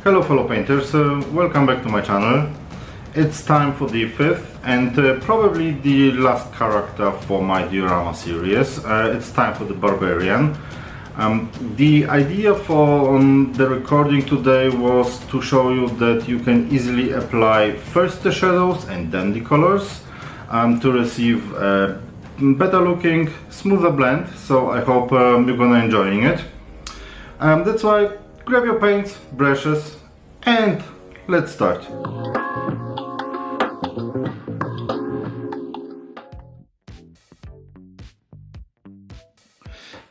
Hello fellow painters, welcome back to my channel. It's time for the fifth and probably the last character for my diorama series. It's time for the Barbarian. The idea for the recording today was to show you that you can easily apply first the shadows and then the colors to receive a better looking, smoother blend. So I hope you're gonna enjoying it. That's why grab your paints, brushes, and let's start.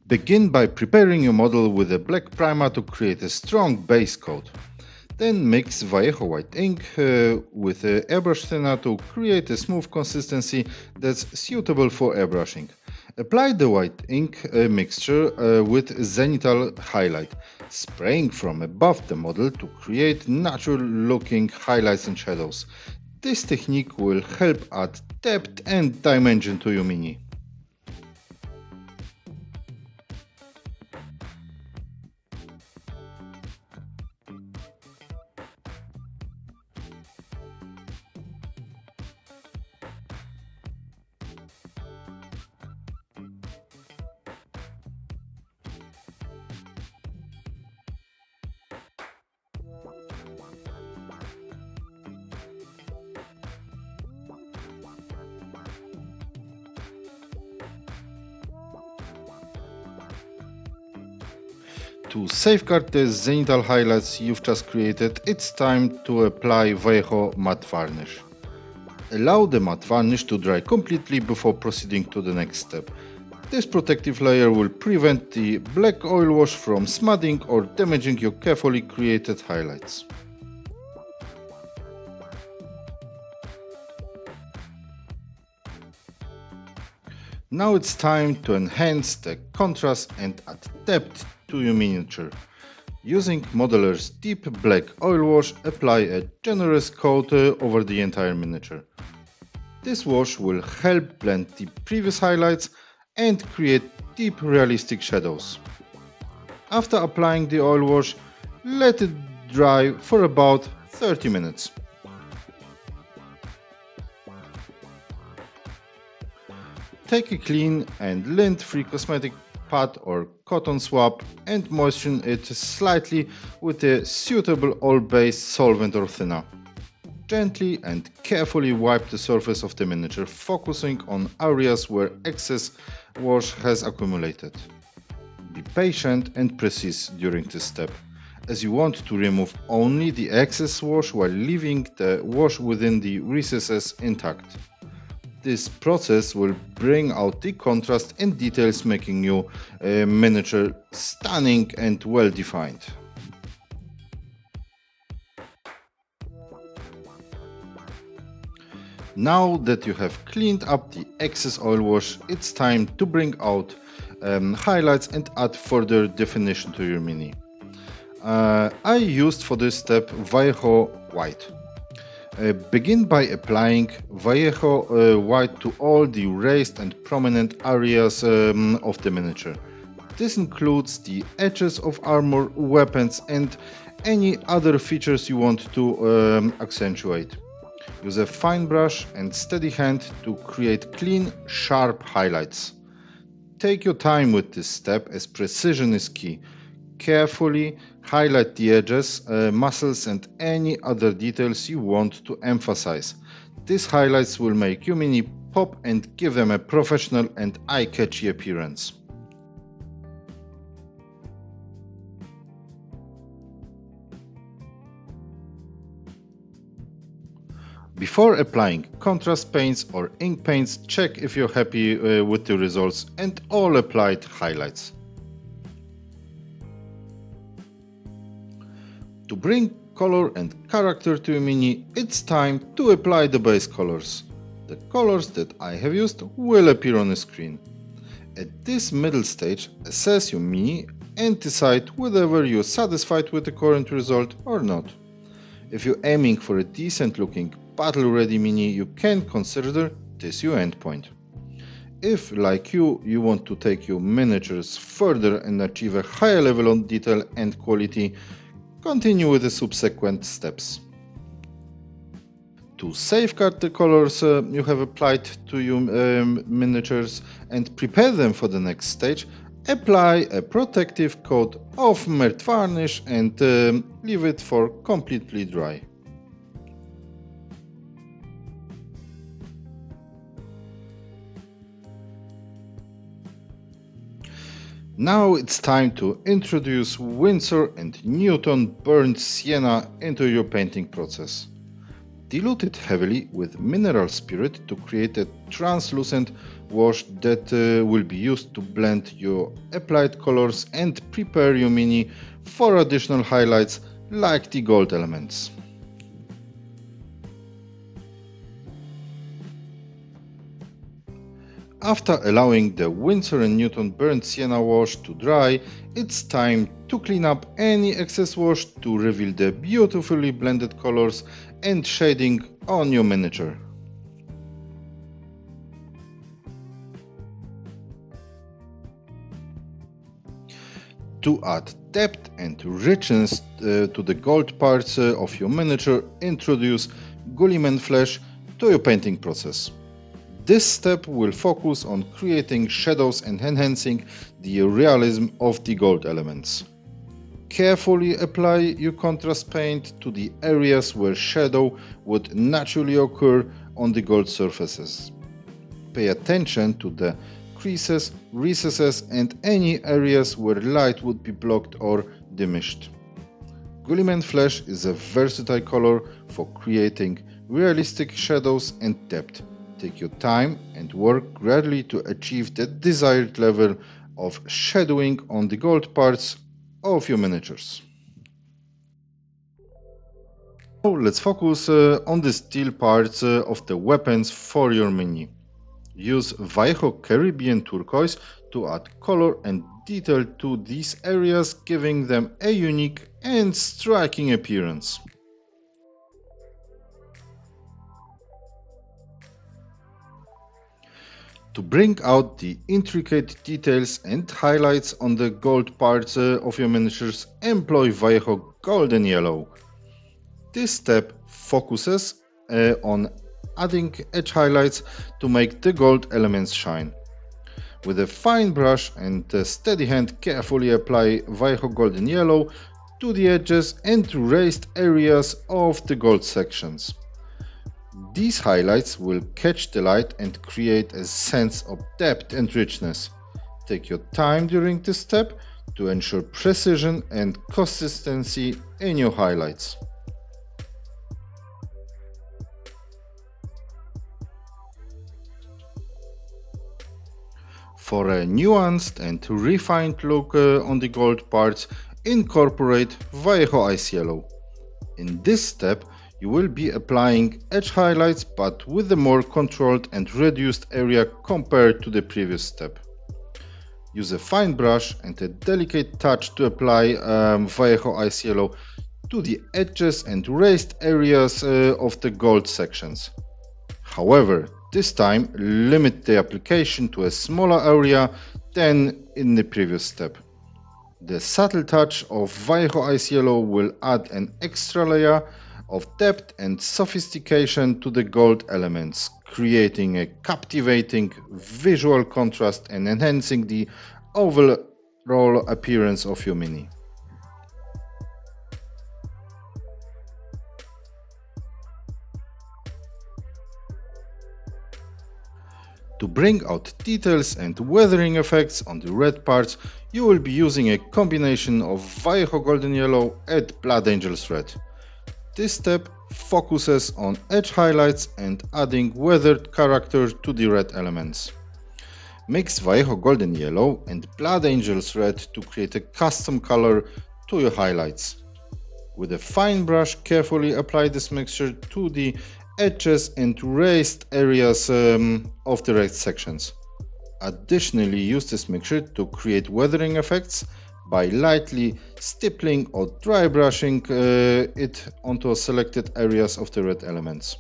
Begin by preparing your model with a black primer to create a strong base coat. Then mix Vallejo white ink with a airbrush thinner to create a smooth consistency that's suitable for airbrushing. Apply the white ink mixture with zenithal highlight, spraying from above the model to create natural looking highlights and shadows. This technique will help add depth and dimension to your mini. To safeguard the zenithal highlights you've just created, it's time to apply Vallejo matte varnish. Allow the matte varnish to dry completely before proceeding to the next step. This protective layer will prevent the black oil wash from smudging or damaging your carefully created highlights. Now it's time to enhance the contrast and add depth to your miniature. Using Modeler's deep black oil wash, apply a generous coat over the entire miniature. This wash will help blend the previous highlights and create deep realistic shadows. After applying the oil wash, let it dry for about 30 minutes. Take a clean and lint-free cosmetic pad or cotton swab and moisten it slightly with a suitable oil-based solvent or thinner. Gently and carefully wipe the surface of the miniature, focusing on areas where excess wash has accumulated. Be patient and precise during this step, as you want to remove only the excess wash while leaving the wash within the recesses intact. This process will bring out the contrast and details, making your miniature stunning and well defined. Now that you have cleaned up the excess oil wash, it's time to bring out highlights and add further definition to your mini. I used for this step Vallejo white. Begin by applying Vallejo white to all the raised and prominent areas of the miniature. This includes the edges of armor, weapons, and any other features you want to accentuate. Use a fine brush and steady hand to create clean, sharp highlights. Take your time with this step, as precision is key. Carefully highlight the edges, muscles, and any other details you want to emphasize. These highlights will make your mini pop and give them a professional and eye-catchy appearance. Before applying contrast paints or ink paints, check if you're happy with the results and all applied highlights. To bring color and character to your mini, it's time to apply the base colors. The colors that I have used will appear on the screen. At this middle stage, assess your mini and decide whether you're satisfied with the current result or not. If you're aiming for a decent looking battle-ready mini, you can consider this your endpoint. If, like you want to take your miniatures further and achieve a higher level of detail and quality, Continue with the subsequent steps. To safeguard the colors you have applied to your miniatures and prepare them for the next stage, apply a protective coat of matte varnish and leave it for completely dry. Now it's time to introduce Winsor and Newton burnt sienna into your painting process. Dilute it heavily with mineral spirit to create a translucent wash that will be used to blend your applied colors and prepare your mini for additional highlights like the gold elements. After allowing the Winsor & Newton burnt sienna wash to dry, it's time to clean up any excess wash to reveal the beautifully blended colors and shading on your miniature. To add depth and richness to the gold parts of your miniature, introduce Gulliman Flash to your painting process. This step will focus on creating shadows and enhancing the realism of the gold elements. Carefully apply your contrast paint to the areas where shadow would naturally occur on the gold surfaces. Pay attention to the creases, recesses and any areas where light would be blocked or diminished. Gulliman Flash is a versatile color for creating realistic shadows and depth. Take your time and work gradually to achieve the desired level of shadowing on the gold parts of your miniatures. Now let's focus on the steel parts of the weapons for your mini. Use Vallejo Caribbean turquoise to add color and detail to these areas, giving them a unique and striking appearance. To bring out the intricate details and highlights on the gold parts of your miniatures, employ Vallejo Golden Yellow. This step focuses on adding edge highlights to make the gold elements shine. With a fine brush and a steady hand, carefully apply Vallejo Golden Yellow to the edges and raised areas of the gold sections. These highlights will catch the light and create a sense of depth and richness. Take your time during this step to ensure precision and consistency in your highlights. For a nuanced and refined look on the gold parts, incorporate Vallejo Ice Yellow. In this step, you will be applying edge highlights but with a more controlled and reduced area compared to the previous step. Use a fine brush and a delicate touch to apply Vallejo Ice Yellow to the edges and raised areas of the gold sections. However, this time limit the application to a smaller area than in the previous step. The subtle touch of Vallejo Ice Yellow will add an extra layer of depth and sophistication to the gold elements, creating a captivating visual contrast and enhancing the overall appearance of your mini. To bring out details and weathering effects on the red parts, you will be using a combination of Vallejo Golden Yellow and Blood Angels Red. This step focuses on edge highlights and adding weathered character to the red elements. Mix Vallejo Golden Yellow and Blood Angels Red to create a custom color to your highlights. With a fine brush, carefully apply this mixture to the edges and raised areas of the red sections. Additionally, use this mixture to create weathering effects by lightly stippling or dry brushing it onto selected areas of the red elements.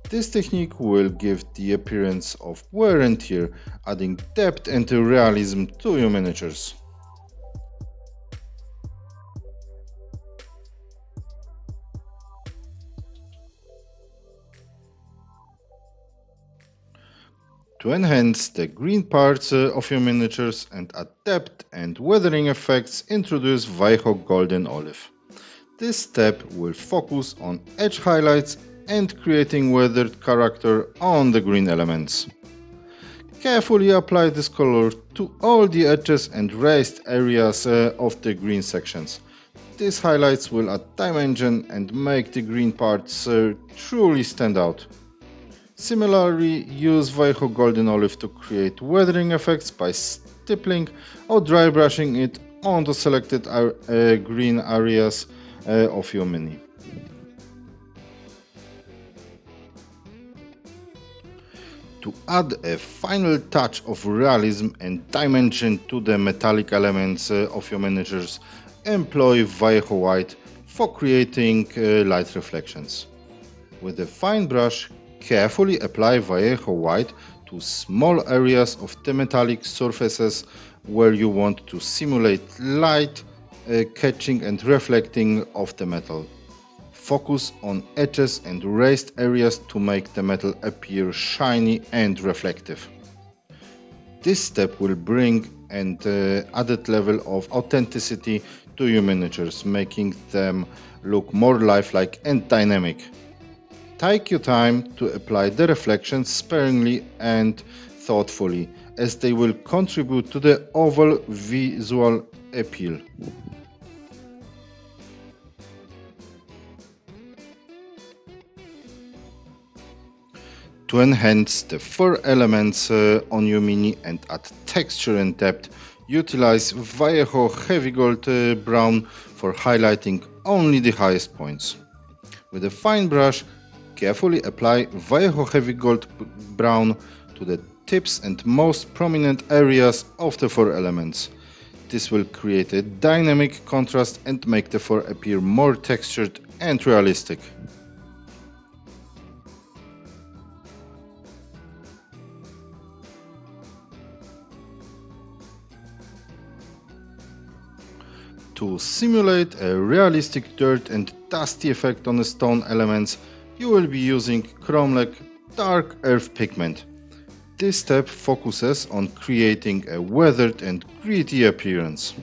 This technique will give the appearance of wear and tear, adding depth and realism to your miniatures. To enhance the green parts of your miniatures and add depth and weathering effects, introduce Weiho Golden Olive. This step will focus on edge highlights and creating weathered character on the green elements. Carefully apply this color to all the edges and raised areas of the green sections. These highlights will add dimension and make the green parts truly stand out. Similarly, use Weiho Golden Olive to create weathering effects by stippling or dry brushing it on the selected green areas of your mini. To add a final touch of realism and dimension to the metallic elements of your miniatures, employ Weiho White for creating light reflections. With a fine brush, carefully apply Weiho White to small areas of the metallic surfaces where you want to simulate light catching and reflecting of the metal. Focus on edges and raised areas to make the metal appear shiny and reflective. This step will bring an added level of authenticity to your miniatures, making them look more lifelike and dynamic. Take your time to apply the reflections sparingly and thoughtfully, as they will contribute to the overall visual appeal. To enhance the fur elements on your mini and add texture and depth, utilize Weiho Heavy Gold Brown for highlighting only the highest points. With a fine brush, carefully apply Weiho Heavy Gold Brown to the tips and most prominent areas of the fur elements. This will create a dynamic contrast and make the fur appear more textured and realistic. To simulate a realistic dirt and dusty effect on the stone elements, you will be using Chrome-like dark earth pigment. This step focuses on creating a weathered and gritty appearance.